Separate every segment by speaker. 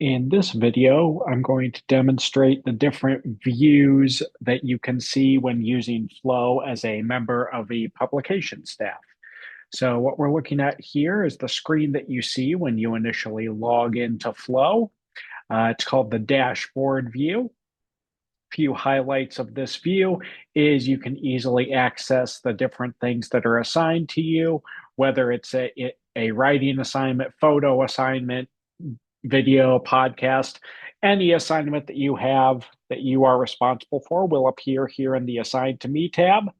Speaker 1: In this video, I'm going to demonstrate the different views that you can see when using Flow as a member of the publication staff. So what we're looking at here is the screen that you see when you initially log into Flow. It's called the dashboard view. Few highlights of this view is you can easily access the different things that are assigned to you, whether it's a writing assignment, photo assignment, video, podcast, any assignment that you have that you are responsible for will appear here in the Assigned to Me tab.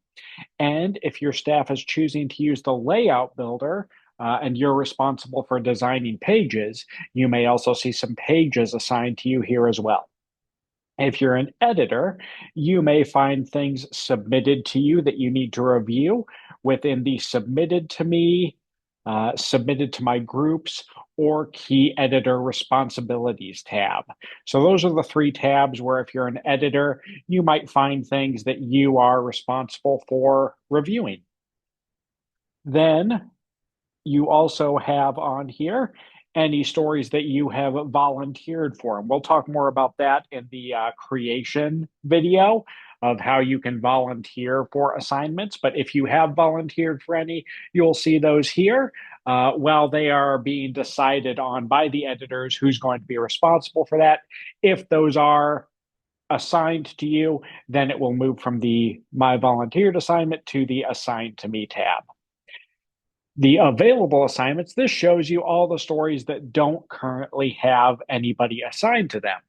Speaker 1: And if your staff is choosing to use the Layout Builder, and you're responsible for designing pages, you may also see some pages assigned to you here as well. If you're an editor, you may find things submitted to you that you need to review within the Submitted to Me, Submitted to My Groups, or Key Editor Responsibilities tab. So those are the three tabs where if you're an editor, you might find things that you are responsible for reviewing. Then you also have on here any stories that you have volunteered for. And we'll talk more about that in the creation video of how you can volunteer for assignments. But if you have volunteered for any, you'll see those here while they are being decided on by the editors who's going to be responsible for that. If those are assigned to you, then it will move from the My Volunteered assignment to the Assigned to Me tab. The available assignments, this shows you all the stories that don't currently have anybody assigned to them.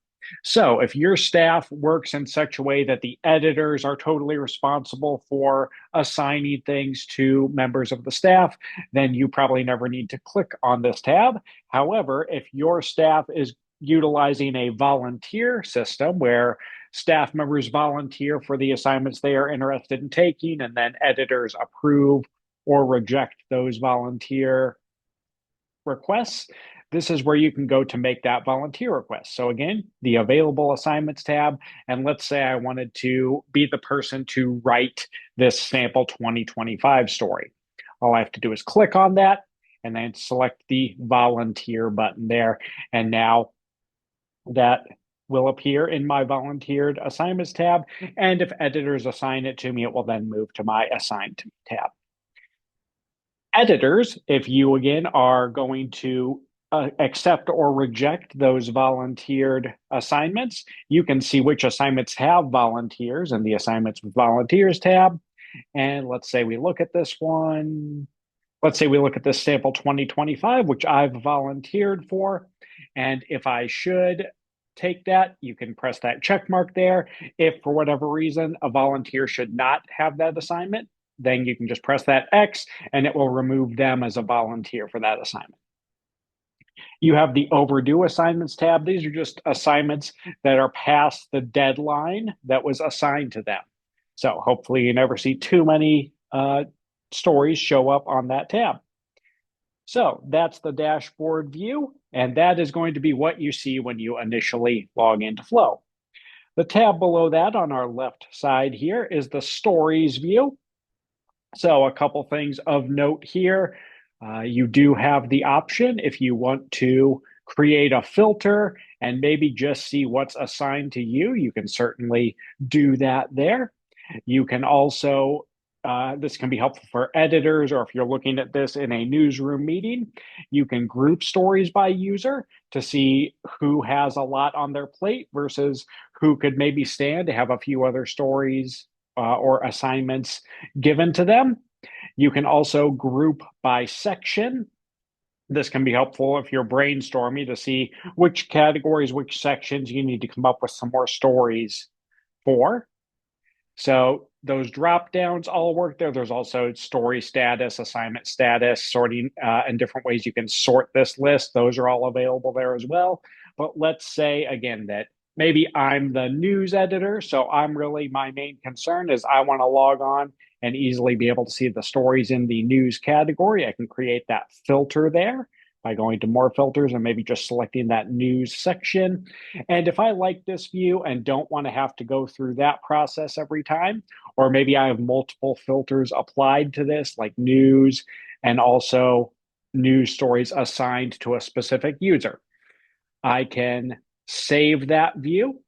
Speaker 1: So if your staff works in such a way that the editors are totally responsible for assigning things to members of the staff, then you probably never need to click on this tab. However, if your staff is utilizing a volunteer system where staff members volunteer for the assignments they are interested in taking, and then editors approve or reject those volunteer requests, this is where you can go to make that volunteer request. So again, the available assignments tab, and let's say I wanted to be the person to write this sample 2025 story. All I have to do is click on that and then select the volunteer button there. And now that will appear in my volunteered assignments tab. And if editors assign it to me, it will then move to my assigned to me tab. Editors, if you again are going to accept or reject those volunteered assignments, you can see which assignments have volunteers in the Assignments with Volunteers tab. And let's say we look at this one. Let's say we look at this sample 2025, which I've volunteered for. And if I should take that, you can press that check mark there. If for whatever reason a volunteer should not have that assignment, then you can just press that X and it will remove them as a volunteer for that assignment. You have the overdue assignments tab. These are just assignments that are past the deadline that was assigned to them. So hopefully you never see too many stories show up on that tab. So that's the dashboard view, and that is going to be what you see when you initially log into Flow. The tab below that on our left side here is the stories view. So a couple things of note here. You do have the option if you want to create a filter and maybe just see what's assigned to you. You can certainly do that there. You can also, this can be helpful for editors, or if you're looking at this in a newsroom meeting, you can group stories by user to see who has a lot on their plate versus who could maybe stand to have a few other stories or assignments given to them. You can also group by section. This can be helpful if you're brainstorming to see which categories, which sections you need to come up with some more stories for. So those drop downs all work there. There's also story status, assignment status, sorting, and different ways you can sort this list. Those are all available there as well. But let's say, again, that maybe I'm the news editor. So my main concern is I want to log on and easily be able to see the stories in the news category. I can create that filter there by going to more filters and maybe just selecting that news section. And if I like this view and don't want to have to go through that process every time, or maybe I have multiple filters applied to this, like news and also news stories assigned to a specific user, I can save that view,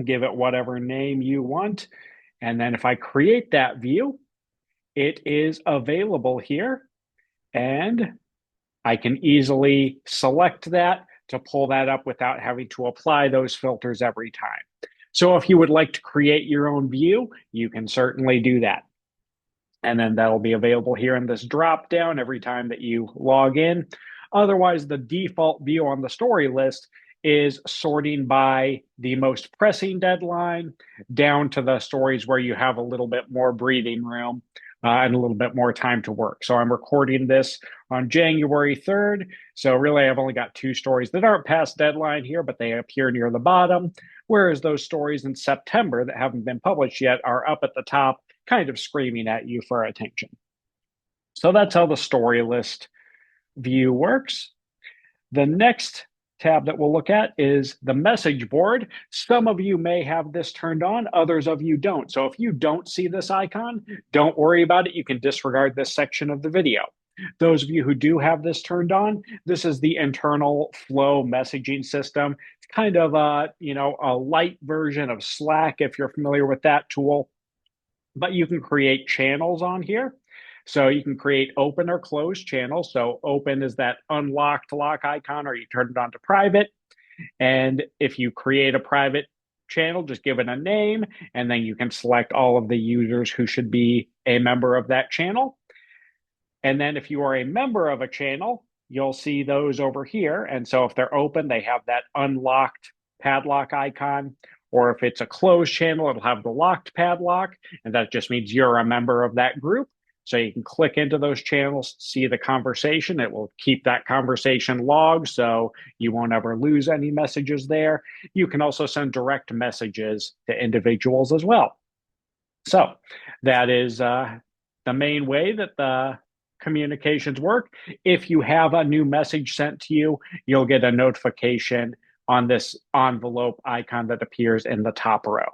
Speaker 1: give it whatever name you want. And then if I create that view, it is available here. And I can easily select that to pull that up without having to apply those filters every time. So if you would like to create your own view, you can certainly do that. And then that'll be available here in this drop down every time that you log in. Otherwise, the default view on the story list is sorting by the most pressing deadline down to the stories where you have a little bit more breathing room and a little bit more time to work. So I'm recording this on January 3rd. So really, I've only got two stories that aren't past deadline here, but they appear near the bottom. Whereas those stories in September that haven't been published yet are up at the top, kind of screaming at you for attention. So that's how the story list view works. The next tab that we'll look at is the message board. Some of you may have this turned on, others of you don't. So if you don't see this icon, don't worry about it. You can disregard this section of the video. Those of you who do have this turned on, this is the internal flow messaging system. It's kind of a light version of Slack if you're familiar with that tool. But you can create channels on here. So you can create open or closed channels. So open is that unlocked lock icon, or you turn it on to private. And if you create a private channel, just give it a name, and then you can select all of the users who should be a member of that channel. And then if you are a member of a channel, you'll see those over here. And so if they're open, they have that unlocked padlock icon. Or if it's a closed channel, it'll have the locked padlock. And that just means you're a member of that group. So you can click into those channels to see the conversation. It will keep that conversation logged so you won't ever lose any messages there. You can also send direct messages to individuals as well. So that is the main way that the communications work. If you have a new message sent to you, you'll get a notification on this envelope icon that appears in the top row.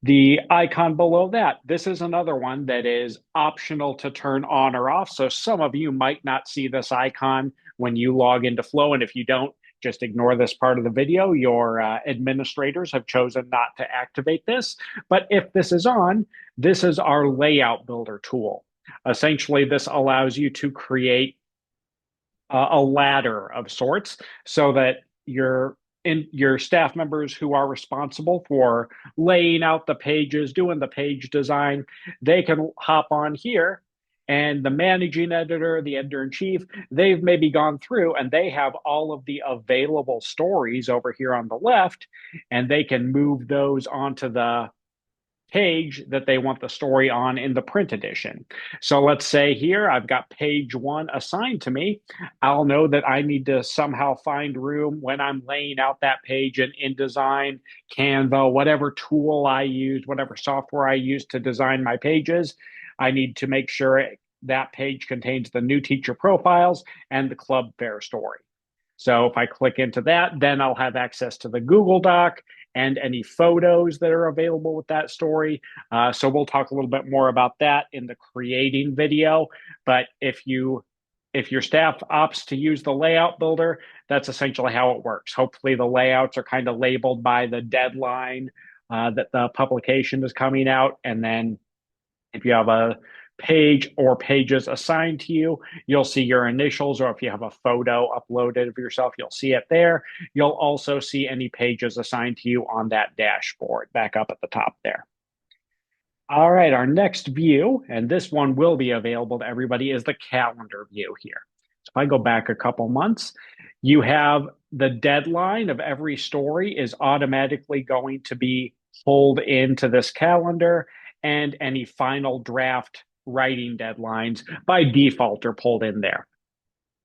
Speaker 1: The icon below that, this is another one that is optional to turn on or off. So some of you might not see this icon when you log into Flow. And if you don't, just ignore this part of the video. Your administrators have chosen not to activate this. But if this is on, this is our layout builder tool. Essentially, this allows you to create a ladder of sorts so that your staff members who are responsible for laying out the pages, doing the page design, they can hop on here, and the managing editor, the editor-in-chief, they've maybe gone through and they have all of the available stories over here on the left, and they can move those onto the page that they want the story on in the print edition. So let's say here I've got page 1 assigned to me. I'll know that I need to somehow find room when I'm laying out that page in InDesign, Canva, whatever tool I use, whatever software I use to design my pages. I need to make sure that page contains the new teacher profiles and the club fair story. So if I click into that, then I'll have access to the Google Doc and any photos that are available with that story. So we'll talk a little bit more about that in the creating video. But if your staff opts to use the layout builder, that's essentially how it works. Hopefully the layouts are kind of labeled by the deadline that the publication is coming out. And then if you have a page or pages assigned to you, you'll see your initials, or if you have a photo uploaded of yourself, you'll see it there. You'll also see any pages assigned to you on that dashboard back up at the top there. All right, our next view, and this one will be available to everybody, is the calendar view here. So if I go back a couple months, you have the deadline of every story is automatically going to be pulled into this calendar, and any final draft writing deadlines by default are pulled in there.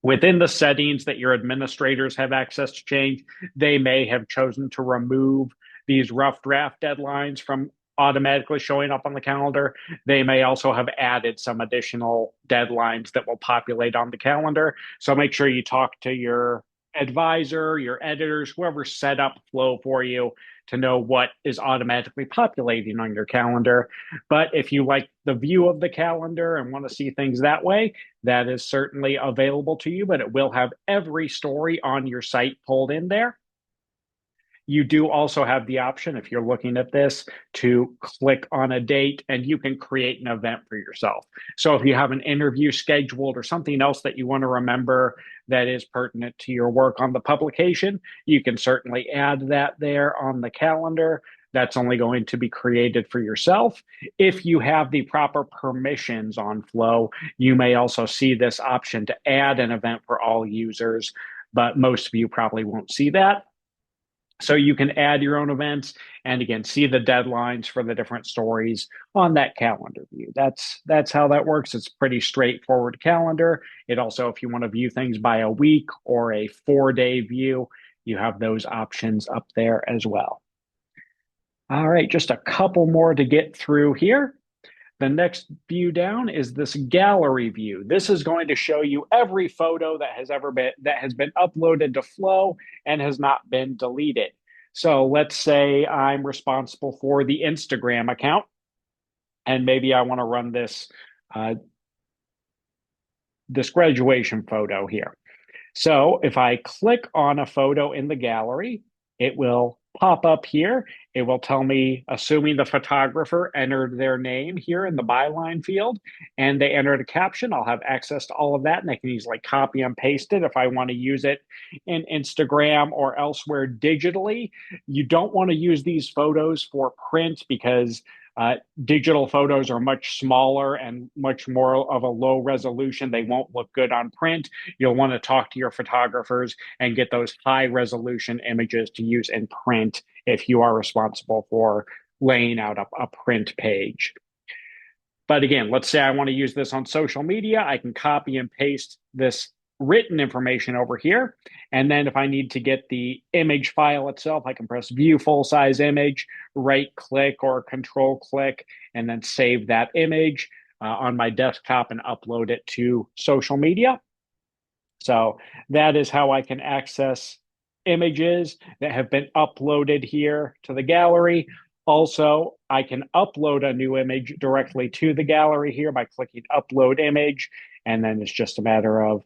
Speaker 1: Within the settings that your administrators have access to change, they may have chosen to remove these rough draft deadlines from automatically showing up on the calendar. They may also have added some additional deadlines that will populate on the calendar. So make sure you talk to your advisor, your editors, whoever set up Flow for you to know what is automatically populating on your calendar. But if you like the view of the calendar and want to see things that way, that is certainly available to you, but it will have every story on your site pulled in there. You do also have the option, if you're looking at this, to click on a date and you can create an event for yourself. So if you have an interview scheduled or something else that you want to remember that is pertinent to your work on the publication, you can certainly add that there on the calendar. That's only going to be created for yourself. If you have the proper permissions on Flow, you may also see this option to add an event for all users, but most of you probably won't see that. So you can add your own events and again see the deadlines for the different stories on that calendar view. That's how that works. It's pretty straightforward calendar. It also, if you want to view things by a week or a 4-day view, you have those options up there as well. All right, just a couple more to get through here. The next view down is this gallery view. This is going to show you every photo that has been uploaded to Flow and has not been deleted. So let's say I'm responsible for the Instagram account, and maybe I want to run this graduation photo here. So if I click on a photo in the gallery, it will pop up here. It will tell me, assuming the photographer entered their name here in the byline field and they entered a caption, I'll have access to all of that and I can easily copy and paste it if I want to use it in Instagram or elsewhere digitally. You don't want to use these photos for print because digital photos are much smaller and much more of a low resolution. They won't look good on print. You'll want to talk to your photographers and get those high resolution images to use in print if you are responsible for laying out a print page. But again, let's say I want to use this on social media. I can copy and paste this written information over here. And then if I need to get the image file itself, I can press view full size image, right click or control click, and then save that image on my desktop and upload it to social media. So that is how I can access images that have been uploaded here to the gallery. Also, I can upload a new image directly to the gallery here by clicking upload image. And then it's just a matter of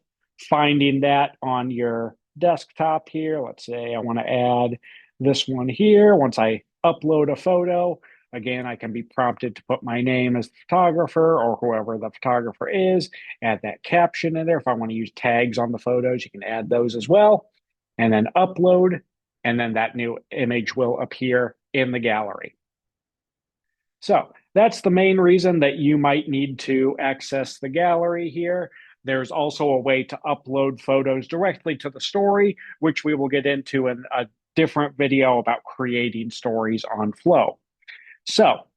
Speaker 1: finding that on your desktop here. Let's say I want to add this one here. Once I upload a photo, again, I can be prompted to put my name as the photographer or whoever the photographer is, add that caption in there. If I want to use tags on the photos, you can add those as well. And then upload, and then that new image will appear in the gallery. So that's the main reason that you might need to access the gallery here. There's also a way to upload photos directly to the story, which we will get into in a different video about creating stories on Flow. So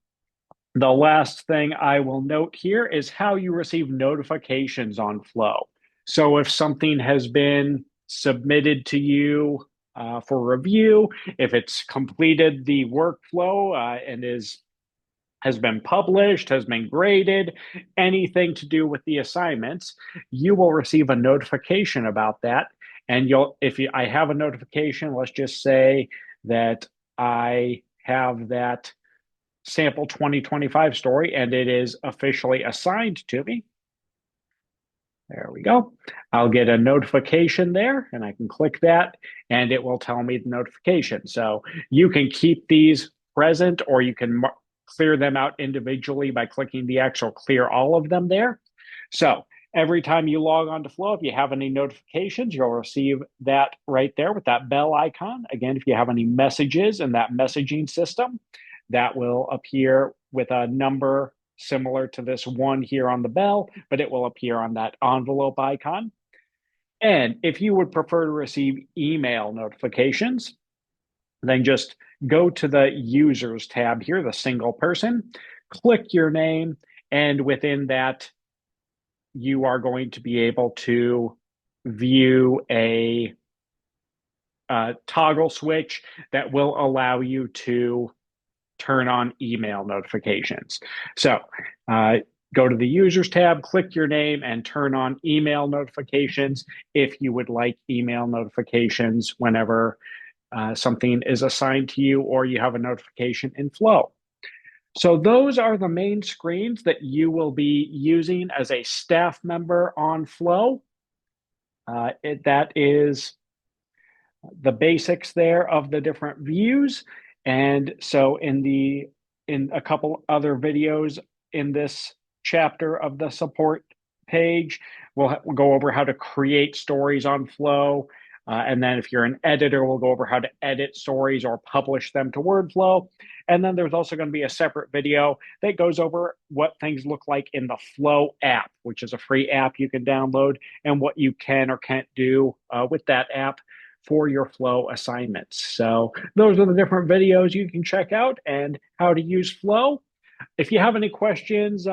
Speaker 1: the last thing I will note here is how you receive notifications on Flow. So if something has been submitted to you for review, if it's completed the workflow and has been published, has been graded, anything to do with the assignments, you will receive a notification about that. And I have a notification, let's just say that I have that sample 2025 story and it is officially assigned to me. There we go. I'll get a notification there and I can click that and it will tell me the notification. So you can keep these present or you can clear them out individually by clicking the actual clear all of them there. So every time you log on to Flow, if you have any notifications, you'll receive that right there with that bell icon. Again, if you have any messages in that messaging system, that will appear with a number similar to this one here on the bell, but it will appear on that envelope icon. And if you would prefer to receive email notifications, then just go to the users tab here, the single person, click your name, and within that, you are going to be able to view a toggle switch that will allow you to turn on email notifications. So go to the users tab, click your name, and turn on email notifications if you would like email notifications whenever something is assigned to you or you have a notification in Flow. So those are the main screens that you will be using as a staff member on Flow. That is the basics there of the different views. And so in a couple other videos in this chapter of the support page, we'll go over how to create stories on Flow. And then if you're an editor, we'll go over how to edit stories or publish them to Wordflow. And then there's also going to be a separate video that goes over what things look like in the Flow app, which is a free app you can download, and what you can or can't do with that app for your Flow assignments. So those are the different videos you can check out and how to use Flow. If you have any questions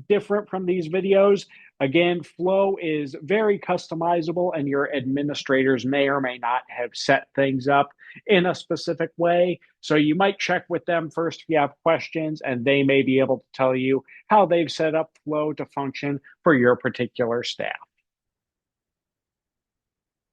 Speaker 1: different from these videos, again, Flow is very customizable, and your administrators may or may not have set things up in a specific way. So you might check with them first if you have questions, and they may be able to tell you how they've set up Flow to function for your particular staff.